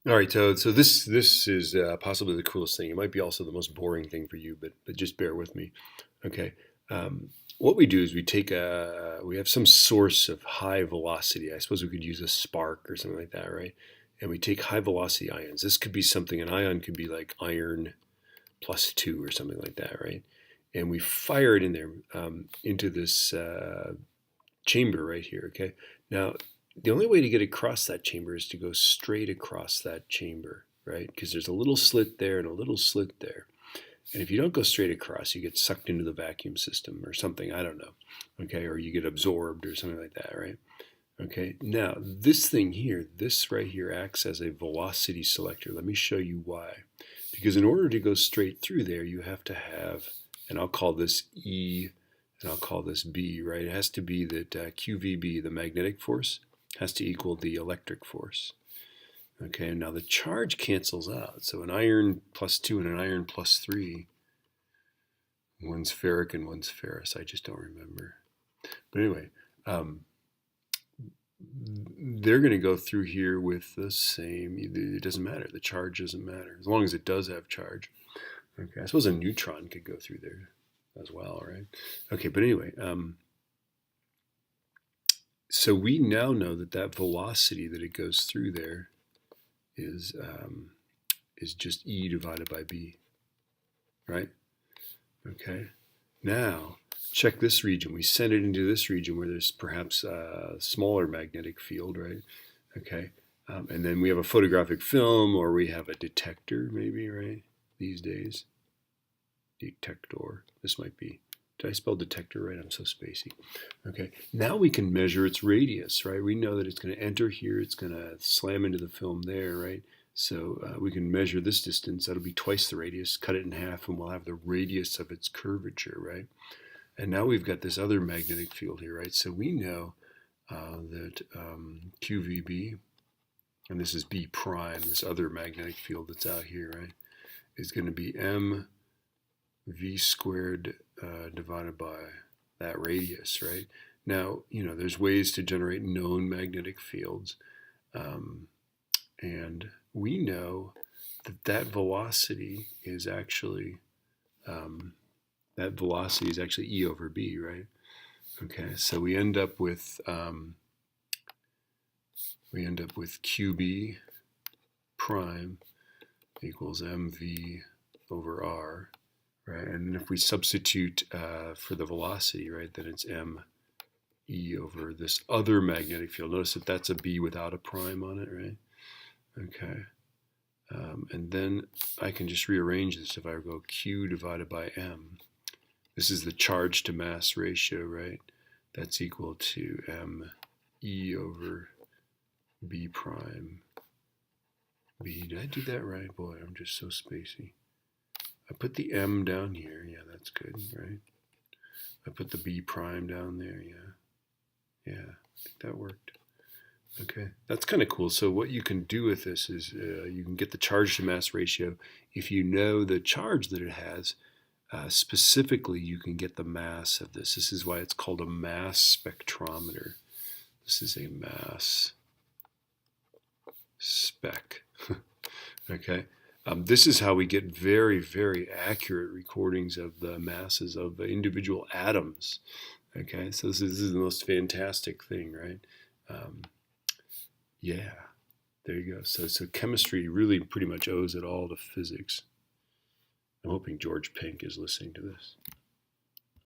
All right, so this is possibly the coolest thing. It might be also the most boring thing for you, but just bear with me. Okay. What we do is we have some source of high velocity. I suppose we could use a spark or something like that, right? And we take high velocity ions. This could be something. An ion could be like iron +2 or something like that, right? And we fire it in there into this chamber right here. Okay. Now, the only way to get across that chamber is to go straight across that chamber, right? Because there's a little slit there and a little slit there. And if you don't go straight across, you get sucked into the vacuum system or something. I don't know. Okay. Or you get absorbed or something like that, right? Okay. Now, this thing here, this right here acts as a velocity selector. Let me show you why. Because in order to go straight through there, you have to have, and I'll call this E and I'll call this B, right? It has to be that QVB, the magnetic force, has to equal the electric force. Okay, now the charge cancels out. So an iron +2 and an iron +3, one's ferric and one's ferrous. I just don't remember. But anyway, they're going to go through here with the same, it doesn't matter. The charge doesn't matter, as long as it does have charge. Okay, I suppose a neutron could go through there as well, right? Okay, but anyway, so we now know that that velocity that it goes through there is just E divided by B, right? Okay. Now, check this region. We send it into this region where there's perhaps a smaller magnetic field, right? Okay. And then we have a photographic film, or we have a detector, maybe, right? These days. Detector. This might be. Did I spell detector right? I'm so spacey. Okay. Now we can measure its radius, right? We know that it's going to enter here. It's going to slam into the film there, right? So we can measure this distance. That'll be twice the radius. Cut it in half, and we'll have the radius of its curvature, right? And now we've got this other magnetic field here, right? So we know that QVB, and this is B prime, this other magnetic field that's out here, right, is going to be mv squared divided by that radius, right? Now, there's ways to generate known magnetic fields, and we know that that velocity is actually E over B, right? Okay, so we end up with QB prime equals mv over r, right? And if we substitute for the velocity, right, then it's m e over this other magnetic field. Notice that that's a B without a prime on it, right? Okay. And then I can just rearrange this. If I go Q divided by M, this is the charge to mass ratio, right? That's equal to M E over B prime B. Did I do that right? Boy, I'm just so spacey. I put the M down here. Yeah, that's good, right? I put the B prime down there. Yeah. Yeah, I think that worked. Okay, that's kind of cool. So what you can do with this is you can get the charge to mass ratio. If you know the charge that it has, specifically you can get the mass of this. This is why it's called a mass spectrometer. This is a mass spec. Okay, this is how we get very, very accurate recordings of the masses of individual atoms. Okay, so this is the most fantastic thing, right? Yeah, there you go. So chemistry really pretty much owes it all to physics. I'm hoping George Pink is listening to this.